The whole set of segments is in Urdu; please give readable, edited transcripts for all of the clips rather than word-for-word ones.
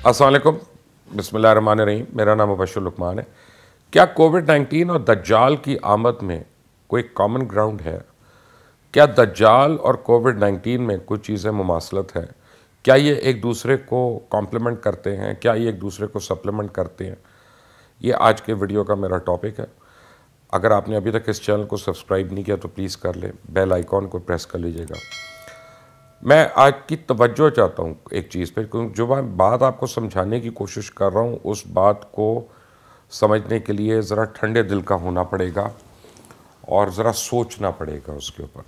السلام علیکم، بسم اللہ الرحمن الرحیم۔ میرا نام مبشر لقمان ہے۔ کیا کووڈ-19 اور دجال کی آمد میں کوئی کامن گراؤنڈ ہے؟ کیا دجال اور کووڈ-19 میں کچھ چیزیں مماثلت ہیں؟ کیا یہ ایک دوسرے کو کمپلیمنٹ کرتے ہیں؟ کیا یہ ایک دوسرے کو سپلیمنٹ کرتے ہیں؟ یہ آج کے ویڈیو کا میرا ٹاپک ہے۔ اگر آپ نے ابھی تک اس چینل کو سبسکرائب نہیں کیا تو پلیز کر لیں، بیل آئیکن کو پریس کر لیجئے گا۔ میں آج کی توجہ چاہتا ہوں ایک چیز پہ، کیونکہ جو میں بات آپ کو سمجھانے کی کوشش کر رہا ہوں اس بات کو سمجھنے کے لیے ذرا ٹھنڈے دل کا ہونا پڑے گا اور ذرا سوچنا پڑے گا اس کے اوپر۔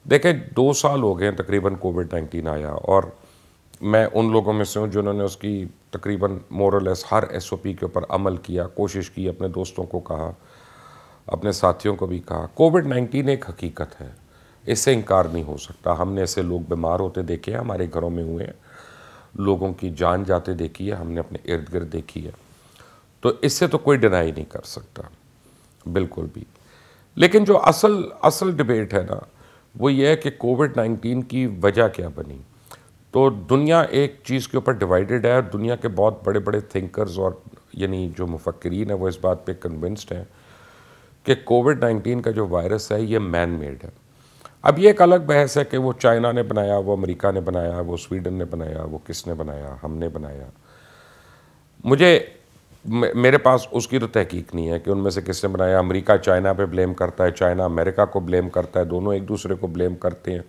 دیکھیں 2 سال ہو گئے ہیں تقریباً کووڈ-19 آیا، اور میں ان لوگوں میں سے ہوں جنہوں نے اس کی تقریباً مورلیس ہر SOP کے اوپر عمل کیا، کوشش کی، اپنے دوستوں کو کہا، اپنے ساتھیوں کو بھی کہا۔ کووڈ-19 ایک حقیقت ہے، اس سے انکار نہیں ہو سکتا۔ ہم نے ایسے لوگ بیمار ہوتے دیکھے ہیں، ہمارے گھروں میں ہوئے ہیں، لوگوں کی جان جاتے دیکھی ہے، ہم نے اپنے ارد گرد دیکھی ہے، تو اس سے تو کوئی ڈینائی نہیں کر سکتا بالکل بھی۔ لیکن جو اصل ڈیبیٹ ہے نا، وہ یہ ہے کہ کووڈ-19 کی وجہ کیا بنی۔ تو دنیا ایک چیز کے اوپر ڈیوائیڈڈ ہے، اور دنیا کے بہت بڑے بڑے تھنکرز اور یعنی جو مفکرین ہیں وہ اس بات پہ کنونسڈ ہیں کہ کووڈ-19 کا جو وائرس ہے یہ مین میڈ ہے۔ اب یہ ایک الگ بحث ہے کہ وہ چائنا نے بنایا، وہ امریکہ نے بنایا، وہ سویڈن نے بنایا، وہ کس نے بنایا، ہم نے بنایا۔ میرے پاس اس کی تو تحقیق نہیں ہے کہ ان میں سے کس نے بنایا۔ امریکہ چائنا پہ بلیم کرتا ہے، چائنا امریکہ کو بلیم کرتا ہے، دونوں ایک دوسرے کو بلیم کرتے ہیں۔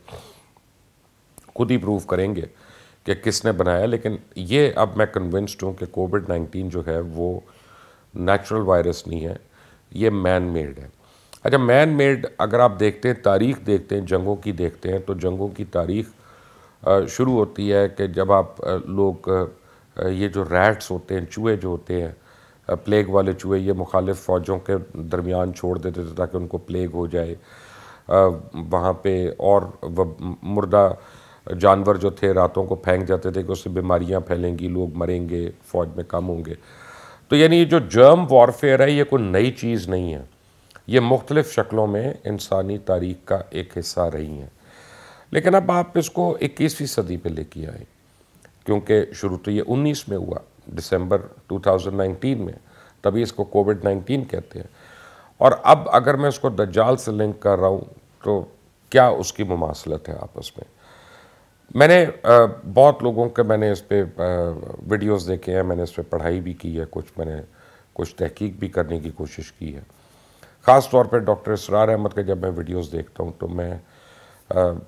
خود ہی پروف کریں گے کہ کس نے بنایا، لیکن یہ اب میں کنونسڈ ہوں کہ کووڈ-19 جو ہے وہ نیچرل وائرس نہیں ہے، یہ مین میڈ ہے۔ اچھا، مین میڈ اگر آپ دیکھتے ہیں، تاریخ دیکھتے ہیں، جنگوں کی دیکھتے ہیں، تو جنگوں کی تاریخ شروع ہوتی ہے کہ جب آپ لوگ یہ جو ریٹس ہوتے ہیں، چوہے جو ہوتے ہیں، پلیگ والے چوہے، یہ مخالف فوجوں کے درمیان چھوڑ دیتے تھے تاکہ ان کو پلیگ ہو جائے وہاں پہ، اور مردہ جانور جو تھے راتوں کو پھینک جاتے تھے کہ اس سے بیماریاں پھیلیں گی، لوگ مریں گے، فوج میں کم ہوں گے۔ تو یعنی یہ جو جرم وارفیئر ہے یہ کوئی نئی چیز نہیں ہے، یہ مختلف شکلوں میں انسانی تاریخ کا ایک حصہ رہی ہیں۔ لیکن اب آپ اس کو 21ویں صدی پہ لے کے آئیں، کیونکہ شروع تو یہ 19 میں ہوا، دسمبر 2019 میں، تبھی اس کو کووڈ-19 کہتے ہیں۔ اور اب اگر میں اس کو دجال سے لنک کر رہا ہوں تو کیا اس کی مماثلت ہے آپس میں؟ میں نے بہت لوگوں کے میں نے اس پہ ویڈیوز دیکھے ہیں، میں نے اس پہ پڑھائی بھی کی ہے، میں نے کچھ تحقیق بھی کرنے کی کوشش کی ہے۔ خاص طور پہ ڈاکٹر اسرار احمد کے جب میں ویڈیوز دیکھتا ہوں تو میں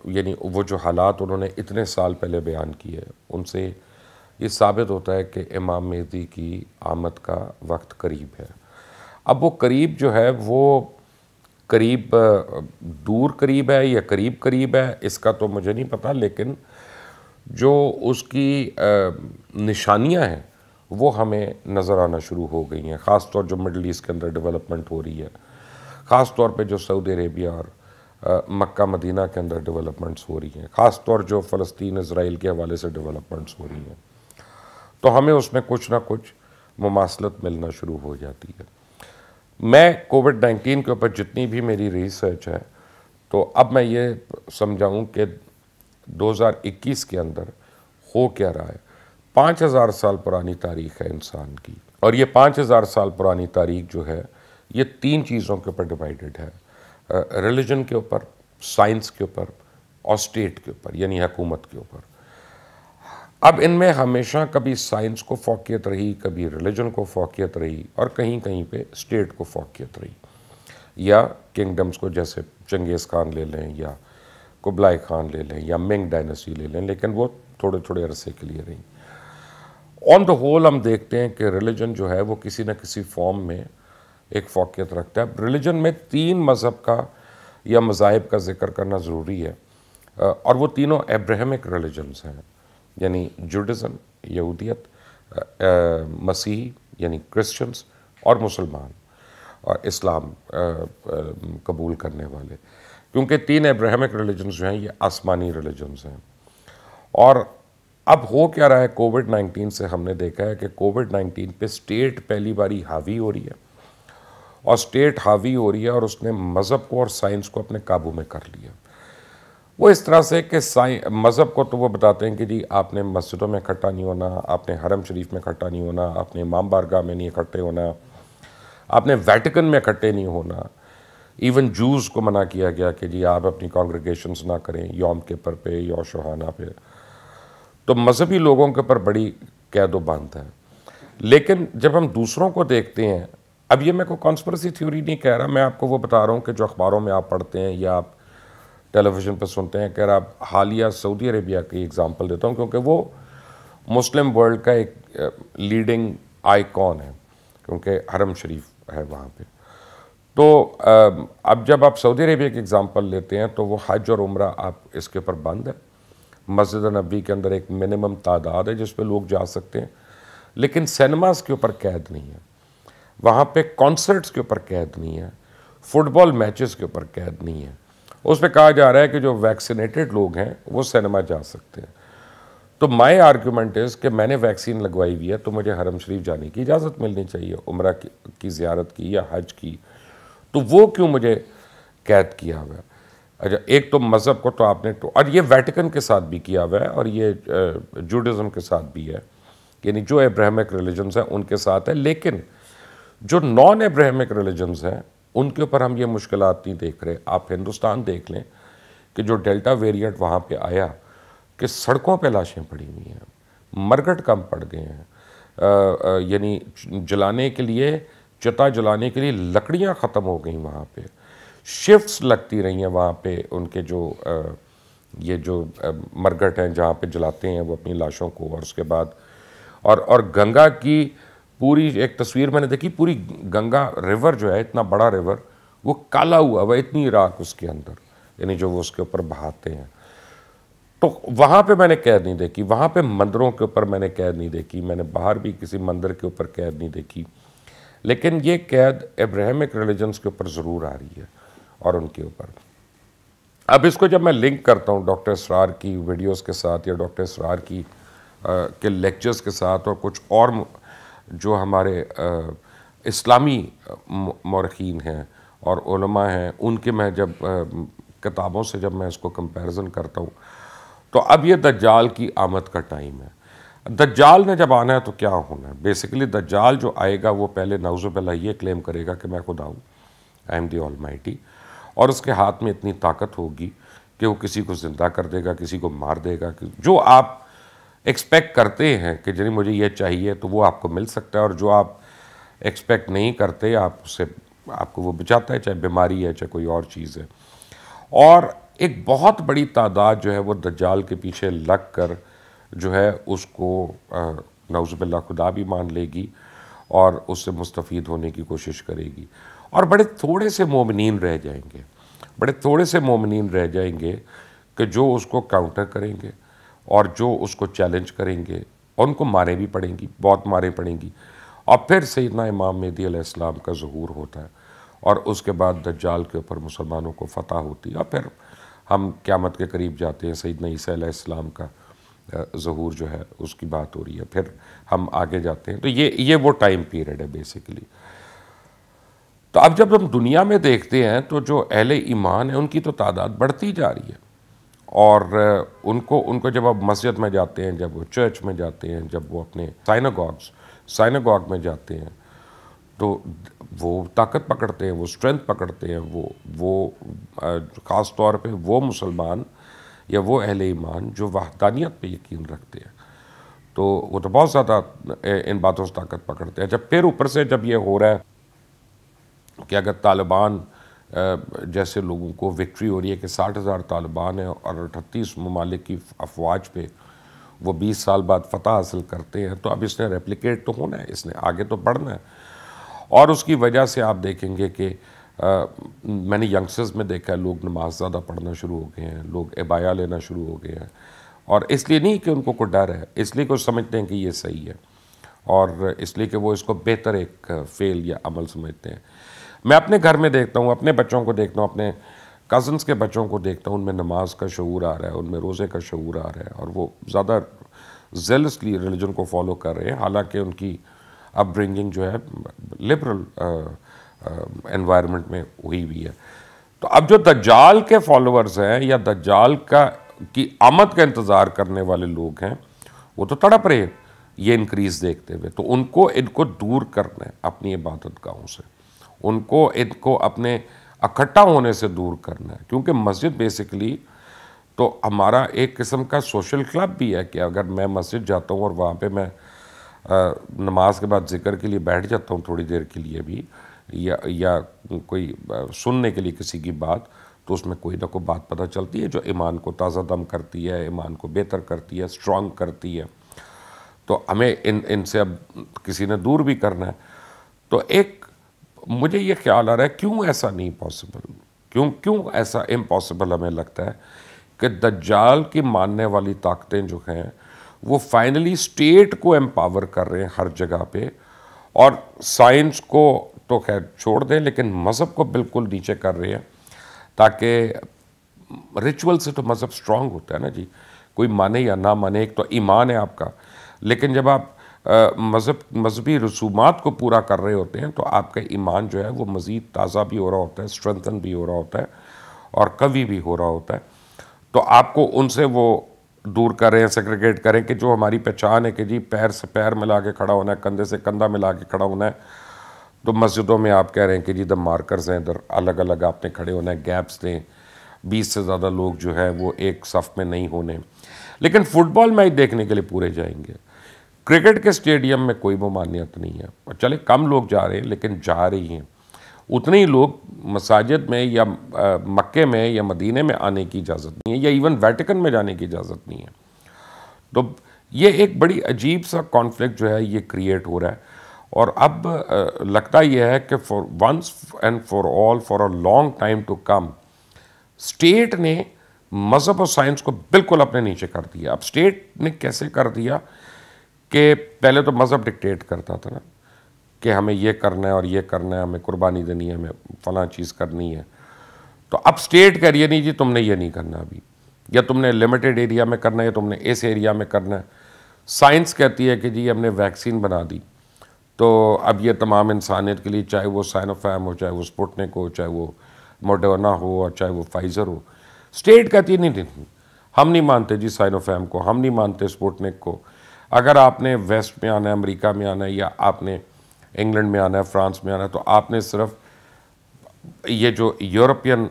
یعنی وہ جو حالات انہوں نے اتنے سال پہلے بیان کیے، ان سے یہ ثابت ہوتا ہے کہ امام مہدی کی آمد کا وقت قریب ہے۔ اب وہ قریب جو ہے وہ قریب دور قریب ہے یا قریب ہے، اس کا تو مجھے نہیں پتہ، لیکن جو اس کی نشانیاں ہیں وہ ہمیں نظر آنا شروع ہو گئی ہیں، خاص طور جو مڈل ایسٹ کے اندر ڈیولپمنٹ ہو رہی ہے، خاص طور پہ جو سعودی عربیہ اور مکہ مدینہ کے اندر ڈیولپمنٹس ہو رہی ہیں، خاص طور جو فلسطین اسرائیل کے حوالے سے ڈیولپمنٹس ہو رہی ہیں، تو ہمیں اس میں کچھ نہ کچھ مماثلت ملنا شروع ہو جاتی ہے۔ میں کووڈ-19 کے اوپر جتنی بھی میری ریسرچ ہے، تو اب میں یہ سمجھاؤں کہ 2021 کے اندر ہو کیا رہا ہے۔ 5000 سال پرانی تاریخ ہے انسان کی، اور یہ 5000 سال پرانی تاریخ جو ہے یہ 3 چیزوں کے اوپر ڈیوائیڈڈ ہے: ریلیجن کے اوپر، سائنس کے اوپر، اور اسٹیٹ کے اوپر یعنی حکومت کے اوپر۔ اب ان میں ہمیشہ کبھی سائنس کو فوقیت رہی، کبھی ریلیجن کو فوقیت رہی، اور کہیں کہیں پہ اسٹیٹ کو فوقیت رہی، یا کنگڈمز کو، جیسے چنگیز خان لے لیں یا قبلائے خان لے لیں یا منگ ڈائنیسٹی لے لیں، لیکن وہ تھوڑے تھوڑے عرصے کے لیے رہی۔ آن دا ہول ہم دیکھتے ہیں کہ ریلیجن جو ہے وہ کسی نہ کسی فارم میں ایک فوقیت رکھتا ہے۔ اب ریلیجن میں 3 مذہب کا یا مذاہب کا ذکر کرنا ضروری ہے، اور وہ تینوں ابراہمک ریلیجنز ہیں، یعنی جوڈازم یہودیت، مسیحی یعنی کرسچنز، اور مسلمان اور اسلام قبول کرنے والے، کیونکہ 3 ابراہمک ریلیجنز جو ہیں یہ آسمانی ریلیجنز ہیں۔ اور اب ہو کیا رہا ہے کووڈ-19 سے ہم نے دیکھا ہے کہ کووڈ-19 پہ اسٹیٹ پہلی باری حاوی ہو رہی ہے، اور اسٹیٹ حاوی ہو رہی ہے اور اس نے مذہب کو اور سائنس کو اپنے قابو میں کر لیا۔ وہ اس طرح سے کہ مذہب کو تو وہ بتاتے ہیں کہ جی آپ نے مسجدوں میں اکٹھا نہیں ہونا، آپ نے حرم شریف میں اکٹھا نہیں ہونا، آپ نے امام بارگاہ میں نہیں اکٹھے ہونا، آپ نے ویٹیکن میں اکٹھے نہیں ہونا. ایون جوز کو منع کیا گیا کہ جی آپ اپنی کانگریگیشنز نہ کریں یوم کپر پہ یا شوہانہ پہ. تو مذہبی لوگوں کے اوپر بڑی قید و بند ہے. لیکن جب ہم دوسروں کو دیکھتے ہیں، اب یہ میں کوئی کانسپریسی تھیوری نہیں کہہ رہا، میں آپ کو وہ بتا رہا ہوں کہ جو اخباروں میں آپ پڑھتے ہیں یا آپ ٹیلی ویژن پہ سنتے ہیں. کہ آپ حالیہ سعودی عربیہ کی اگزامپل دیتا ہوں کیونکہ وہ مسلم ورلڈ کا ایک لیڈنگ آئیکن ہے، کیونکہ حرم شریف ہے وہاں پہ. تو اب جب آپ سعودی عربیہ کی اگزامپل لیتے ہیں تو وہ حج اور عمرہ آپ اس کے اوپر بند ہے. مسجد نبوی کے اندر ایک منیمم تعداد ہے جس پہ لوگ جا سکتے ہیں، لیکن سینماز کے اوپر قید نہیں ہے، وہاں پہ کانسرٹس کے اوپر قید نہیں ہے، فٹ بال میچز کے اوپر قید نہیں ہے. اس پہ کہا جا رہا ہے کہ جو ویکسینیٹڈ لوگ ہیں وہ سینما جا سکتے ہیں. تو مائی آرگیومنٹ از کہ میں نے ویکسین لگوائی ہوئی ہے تو مجھے حرم شریف جانے کی اجازت ملنی چاہیے، عمرہ کی زیارت کی یا حج کی. تو وہ کیوں مجھے قید کیا ہوا ہے؟ اچھا، ایک تو مذہب کو تو آپ نے اور یہ ویٹیکن کے ساتھ بھی کیا ہوا ہے اور یہ جوڈازم کے ساتھ بھی ہے، یعنی جو ابراہمک ریلیجنز ہیں ان کے ساتھ ہے. لیکن جو نان ابراہمک ریلیجنز ہیں ان کے اوپر ہم یہ مشکلات نہیں دیکھ رہے. آپ ہندوستان دیکھ لیں کہ جو ڈیلٹا ویریئنٹ وہاں پہ آیا کہ سڑکوں پہ لاشیں پڑی ہوئی ہیں، مرگٹ کم پڑ گئے ہیں، یعنی جلانے کے لیے، چتا جلانے کے لیے لکڑیاں ختم ہو گئیں وہاں پہ، شفٹس لگتی رہی ہیں وہاں پہ ان کے جو یہ جو مرگٹ ہیں جہاں پہ جلاتے ہیں وہ اپنی لاشوں کو. اور اس کے بعد اور گنگا کی پوری ایک تصویر میں نے دیکھی، پوری گنگا ریور جو ہے، اتنا بڑا ریور، وہ کالا ہوا وہ اتنی راکھ اس کے اندر، یعنی جو وہ اس کے اوپر بہاتے ہیں. تو وہاں پہ میں نے قید نہیں دیکھی، وہاں پہ مندروں کے اوپر میں نے قید نہیں دیکھی، میں نے باہر بھی کسی مندر کے اوپر قید نہیں دیکھی. لیکن یہ قید ابراہمک ریلیجنز کے اوپر ضرور آ رہی ہے اور ان کے اوپر. اب اس کو جب میں لنک کرتا ہوں ڈاکٹر اسرار کی ویڈیوز کے ساتھ یا ڈاکٹر اسرار کے لیکچرز کے ساتھ اور کچھ اور جو ہمارے اسلامی مورخین ہیں اور علماء ہیں ان کے میں جب کتابوں سے جب میں اس کو کمپیریزن کرتا ہوں، تو اب یہ دجال کی آمد کا ٹائم ہے. دجال نے جب آنا ہے تو کیا ہونا ہے؟ بیسیکلی دجال جو آئے گا وہ پہلے نعوذ باللہ یہ کلیم کرے گا کہ میں خدا ہوں، I am the all mighty, اور اس کے ہاتھ میں اتنی طاقت ہوگی کہ وہ کسی کو زندہ کر دے گا، کسی کو مار دے گا. جو آپ ایکسپیکٹ کرتے ہیں کہ جنہیں مجھے یہ چاہیے تو وہ آپ کو مل سکتا ہے، اور جو آپ ایکسپیکٹ نہیں کرتے آپ کو وہ بچاتا ہے، چاہے بیماری ہے چاہے کوئی اور چیز ہے. اور ایک بہت بڑی تعداد جو ہے وہ دجال کے پیچھے لگ کر جو ہے اس کو نعوذ باللہ خدا بھی مان لے گی اور اس سے مستفید ہونے کی کوشش کرے گی. اور بڑے تھوڑے سے مومنین رہ جائیں گے، بڑے تھوڑے سے مومنین رہ جائیں گے کہ جو اس کو کاؤنٹر کریں گے اور جو اس کو چیلنج کریں گے. اور ان کو ماریں بھی پڑیں گی، بہت ماریں پڑیں گی. اور پھر سیدنا امام مہدی علیہ السلام کا ظہور ہوتا ہے اور اس کے بعد دجال کے اوپر مسلمانوں کو فتح ہوتی ہے. اور پھر ہم قیامت کے قریب جاتے ہیں، سیدنا عیسیٰ علیہ السلام کا ظہور جو ہے اس کی بات ہو رہی ہے، پھر ہم آگے جاتے ہیں. تو یہ وہ ٹائم پیریڈ ہے بیسیکلی. تو اب جب ہم دنیا میں دیکھتے ہیں تو جو اہل ایمان ہیں ان کی تو تعداد بڑھتی جا رہی ہے. اور ان کو جب آپ مسجد میں جاتے ہیں، جب وہ چرچ میں جاتے ہیں، جب وہ اپنے سائناگوگ میں جاتے ہیں تو وہ طاقت پکڑتے ہیں، وہ اسٹرینتھ پکڑتے ہیں. وہ خاص طور پہ وہ مسلمان یا وہ اہل ایمان جو وحدانیت پہ یقین رکھتے ہیں، تو وہ تو بہت زیادہ ان باتوں سے طاقت پکڑتے ہیں. جب پھر اوپر سے جب یہ ہو رہا ہے کہ اگر طالبان جیسے لوگوں کو وکٹری ہو رہی ہے کہ 60,000 طالبان ہیں اور 38 ممالک کی افواج پہ وہ 20 سال بعد فتح حاصل کرتے ہیں، تو اب اس نے ریپلیکیٹ تو ہونا ہے، اس نے آگے تو بڑھنا ہے. اور اس کی وجہ سے آپ دیکھیں گے کہ میں نے ینگسٹرز میں دیکھا ہے لوگ نماز زیادہ پڑھنا شروع ہو گئے ہیں، لوگ عبایا لینا شروع ہو گئے ہیں. اور اس لیے نہیں کہ ان کو کوئی ڈر ہے، اس لیے کہ وہ سمجھتے ہیں کہ یہ صحیح ہے، اور اس لیے کہ وہ اس کو بہتر ایک فعل یا عمل سمجھتے ہیں. میں اپنے گھر میں دیکھتا ہوں، اپنے بچوں کو دیکھتا ہوں، اپنے کزنس کے بچوں کو دیکھتا ہوں، ان میں نماز کا شعور آ رہا ہے، ان میں روزے کا شعور آ رہا ہے، اور وہ زیادہ زیلسلی ریلیجن کو فالو کر رہے ہیں، حالانکہ ان کی اپ برنگنگ جو ہے لبرل انوائرمنٹ میں ہوئی ہوئی ہے. تو اب جو دجال کے فالوورز ہیں یا دجال کی آمد کا انتظار کرنے والے لوگ ہیں وہ تو تڑپ رہے یہ انکریز دیکھتے ہوئے، تو ان کو دور کرنا ہے اپنی عبادت گاہوں سے، ان کو اپنے اکٹھا ہونے سے دور کرنا ہے، کیونکہ مسجد بیسیکلی تو ہمارا ایک قسم کا سوشل کلب بھی ہے کہ اگر میں مسجد جاتا ہوں اور وہاں پہ میں نماز کے بعد ذکر کے لیے بیٹھ جاتا ہوں تھوڑی دیر کے لیے بھی، یا کوئی سننے کے لیے کسی کی بات، تو اس میں کوئی نہ کوئی بات پتہ چلتی ہے جو ایمان کو تازہ دم کرتی ہے، ایمان کو بہتر کرتی ہے، اسٹرانگ کرتی ہے. تو ہمیں ان سے اب کسی نے دور بھی کرنا ہے. تو ایک مجھے یہ خیال آ رہا ہے کیوں ایسا نہیں پاسبل، کیوں ایسا امپاسبل ہمیں لگتا ہے کہ دجال کی ماننے والی طاقتیں جو ہیں وہ فائنلی اسٹیٹ کو امپاور کر رہے ہیں ہر جگہ پہ، اور سائنس کو تو خیر چھوڑ دیں لیکن مذہب کو بالکل نیچے کر رہے ہیں، تاکہ ریچول سے تو مذہب سٹرونگ ہوتا ہے نا جی، کوئی مانے یا نہ مانے، ایک تو ایمان ہے آپ کا، لیکن جب آپ مذہبی رسومات کو پورا کر رہے ہوتے ہیں تو آپ کا ایمان جو ہے وہ مزید تازہ بھی ہو رہا ہوتا ہے، اسٹرینتھن بھی ہو رہا ہوتا ہے اور قوی بھی ہو رہا ہوتا ہے. تو آپ کو ان سے وہ دور کریں، سیگریگیٹ کریں کہ جو ہماری پہچان ہے کہ جی پیر سے پیر ملا کے کھڑا ہونا ہے، کندھے سے کندھا ملا کے کھڑا ہونا ہے، تو مسجدوں میں آپ کہہ رہے ہیں کہ جی مارکرز ہیں ادھر الگ الگ آپ نے کھڑے ہونا ہے، گیپس دیں، 20 سے زیادہ لوگ جو ہے وہ ایک صف میں نہیں ہونے. لیکن فٹ بال میچ دیکھنے کے لیے پورے جائیں گے، کرکٹ کے سٹیڈیم میں کوئی ممانعت نہیں ہے، اور چلے کم لوگ جا رہے ہیں لیکن جا رہی ہیں. اتنے ہی لوگ مساجد میں یا مکے میں یا مدینے میں آنے کی اجازت نہیں ہے، یا ایون ویٹیکن میں جانے کی اجازت نہیں ہے. تو یہ ایک بڑی عجیب سا کانفلکٹ جو ہے یہ کریٹ ہو رہا ہے. اور اب لگتا یہ ہے کہ for once and for all, for a long time to come, state نے مذہب اور سائنس کو بالکل اپنے نیچے کر دیا. اب اسٹیٹ نے کیسے کر دیا کہ پہلے تو مذہب ڈکٹیٹ کرتا تھا نا کہ ہمیں یہ کرنا ہے اور یہ کرنا ہے، ہمیں قربانی دینی ہے، ہمیں فلاں چیز کرنی ہے. تو اب اسٹیٹ کہہ رہی ہے نہیں جی تم نے یہ نہیں کرنا ابھی، یا تم نے لمیٹڈ ایریا میں کرنا ہے، یا تم نے اس ایریا میں کرنا ہے. سائنس کہتی ہے کہ جی ہم نے ویکسین بنا دی تو اب یہ تمام انسانیت کے لیے، چاہے وہ سائنوفارم ہو، چاہے وہ سپوٹنک ہو، چاہے وہ موڈرنا ہو، اور چاہے وہ فائزر ہو. اسٹیٹ کہتی ہے نہیں ہم نہیں مانتے جی سائنوفارم کو، ہم نہیں مانتے سپوٹنک کو. اگر آپ نے ویسٹ میں آنا ہے، امریکہ میں آنا ہے، یا آپ نے انگلینڈ میں آنا ہے، فرانس میں آنا ہے، تو آپ نے صرف یہ جو یورپین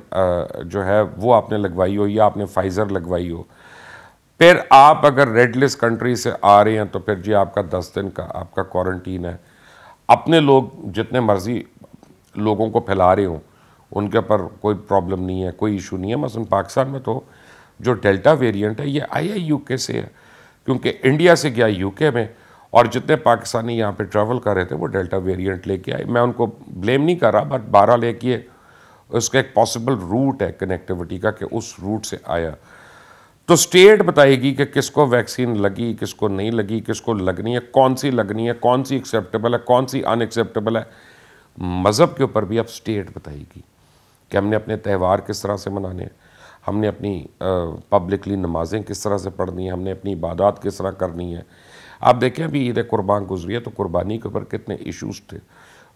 جو ہے وہ آپ نے لگوائی ہو، یا آپ نے فائزر لگوائی ہو. پھر آپ اگر ریڈ لسٹ کنٹری سے آ رہے ہیں تو پھر جی آپ کا 10 دن کا آپ کا کوارنٹین ہے. اپنے لوگ جتنے مرضی لوگوں کو پھیلا رہے ہوں ان کے پر کوئی پرابلم نہیں ہے، کوئی ایشو نہیں ہے. مثلا پاکستان میں تو جو ڈیلٹا ویریئنٹ ہے یہ آیا یو کے سے ہے، کیونکہ انڈیا سے گیا یو کے میں، اور جتنے پاکستانی یہاں پہ ٹریول کر رہے تھے وہ ڈیلٹا ویریئنٹ لے کے آئے. میں ان کو بلیم نہیں کر رہا، بٹ 12 لے کے اس کا ایک پاسبل روٹ ہے کنیکٹیوٹی کا کہ اس روٹ سے آیا. تو اسٹیٹ بتائے گی کہ کس کو ویکسین لگی، کس کو نہیں لگی، کس کو لگنی ہے، کون سی لگنی ہے، کون سی ایکسیپٹیبل ہے، کون سی ان ایکسیپٹیبل ہے. مذہب کے اوپر بھی اب اسٹیٹ بتائے گی کہ ہم نے اپنے تہوار کس طرح سے منانے ہیں، ہم نے اپنی پبلکلی نمازیں کس طرح سے پڑھنی ہیں، ہم نے اپنی عبادات کس طرح کرنی ہے. آپ دیکھیں ابھی عید قربان گزری ہے تو قربانی کے اوپر کتنے ایشوز تھے.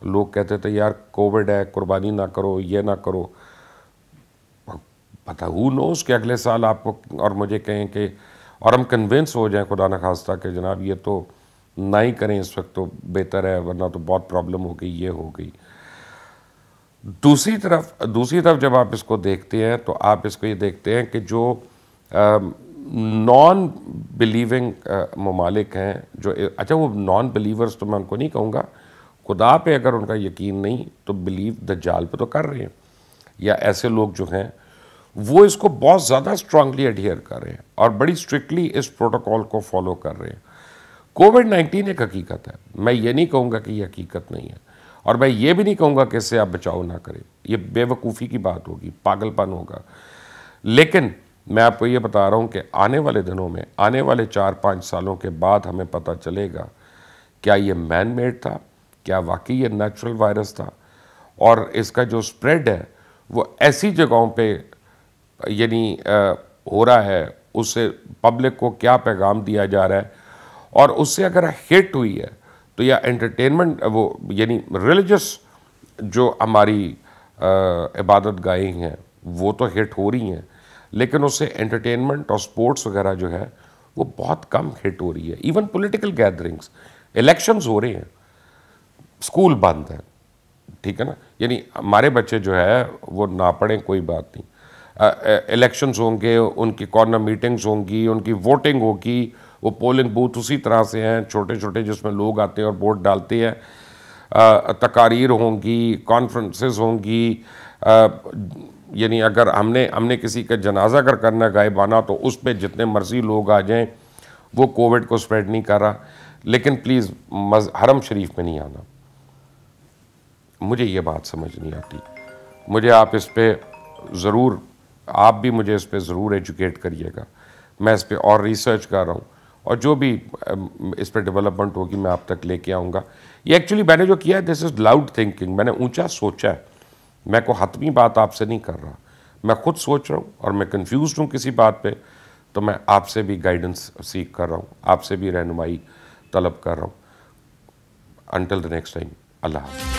لوگ کہتے تھے یار کووڈ ہے، قربانی نہ کرو، یہ نہ کرو. پتہ ہو نوز کہ اگلے سال آپ کو اور مجھے کہیں کہ، اور ہم کنونس ہو جائیں خدا نخواستہ کہ جناب یہ تو نہ ہی کریں اس وقت تو بہتر ہے، ورنہ تو بہت پرابلم ہو گئی، یہ ہو گئی. دوسری طرف جب آپ اس کو دیکھتے ہیں تو آپ اس کو یہ دیکھتے ہیں کہ جو نان بلیونگ ممالک ہیں، جو اچھا وہ نان بلیورز تو میں ان کو نہیں کہوں گا، خدا پہ اگر ان کا یقین نہیں تو بلیو دجال پہ تو کر رہے ہیں، یا ایسے لوگ جو ہیں وہ اس کو بہت زیادہ اسٹرانگلی ایڈہیئر کر رہے ہیں اور بڑی اسٹرکٹلی اس پروٹوکول کو فالو کر رہے ہیں. کووڈ-19 ایک حقیقت ہے، میں یہ نہیں کہوں گا کہ یہ حقیقت نہیں ہے، اور میں یہ بھی نہیں کہوں گا کہ اس سے آپ بچاؤ نہ کریں، یہ بے وقوفی کی بات ہوگی، پاگل پن ہوگا. لیکن میں آپ کو یہ بتا رہا ہوں کہ آنے والے دنوں میں، آنے والے 4-5 سالوں کے بعد ہمیں پتہ چلے گا کیا یہ مین میڈ تھا، کیا واقعی یہ نیچرل وائرس تھا، اور اس کا جو سپریڈ ہے وہ ایسی جگہوں پہ یعنی ہو رہا ہے، اس سے پبلک کو کیا پیغام دیا جا رہا ہے. اور اس سے اگر ہٹ ہوئی ہے تو یا انٹرٹینمنٹ وہ یعنی ریلیجس جو ہماری عبادت گاہیں ہیں وہ تو ہٹ ہو رہی ہیں، لیکن اس سے انٹرٹینمنٹ اور سپورٹس وغیرہ جو ہے وہ بہت کم ہٹ ہو رہی ہے. ایون پولیٹیکل گیدرنگز، الیکشنز ہو رہے ہیں، اسکول بند ہے، ٹھیک ہے نا. یعنی ہمارے بچے جو ہے وہ نہ پڑھیں کوئی بات نہیں، الیکشنز ہوں گے، ان کی کارنر میٹنگز ہوں گی، ان کی ووٹنگ ہوگی، وہ پولنگ بوتھ اسی طرح سے ہیں چھوٹے چھوٹے جس میں لوگ آتے ہیں اور ووٹ ڈالتے ہیں. تقاریر ہوں گی، کانفرنسز ہوں گی. یعنی اگر ہم نے کسی کا جنازہ اگر کرنا غائبانہ تو اس پہ جتنے مرضی لوگ آ جائیں، وہ کووڈ کو سپریڈ نہیں کر رہا. لیکن پلیز حرم شریف میں نہیں آنا. مجھے یہ بات سمجھ نہیں آتی. مجھے آپ اس پہ ضرور، آپ بھی مجھے اس پہ ضرور ایجوکیٹ کریے گا. میں اس پہ اور ریسرچ کر رہا ہوں، اور جو بھی اس پہ ڈیولپمنٹ ہوگی میں آپ تک لے کے آؤں گا. یہ ایکچولی میں نے جو کیا ہے دس از لاؤڈ تھنکنگ. میں نے اونچا سوچا ہے، میں کوئی حتمی بات آپ سے نہیں کر رہا. میں خود سوچ رہا ہوں اور میں کنفیوزڈ ہوں کسی بات پہ، تو میں آپ سے بھی گائیڈنس سیکھ کر رہا ہوں، آپ سے بھی رہنمائی طلب کر رہا ہوں. انٹل دی نیکسٹ ٹائم، اللہ حافظ.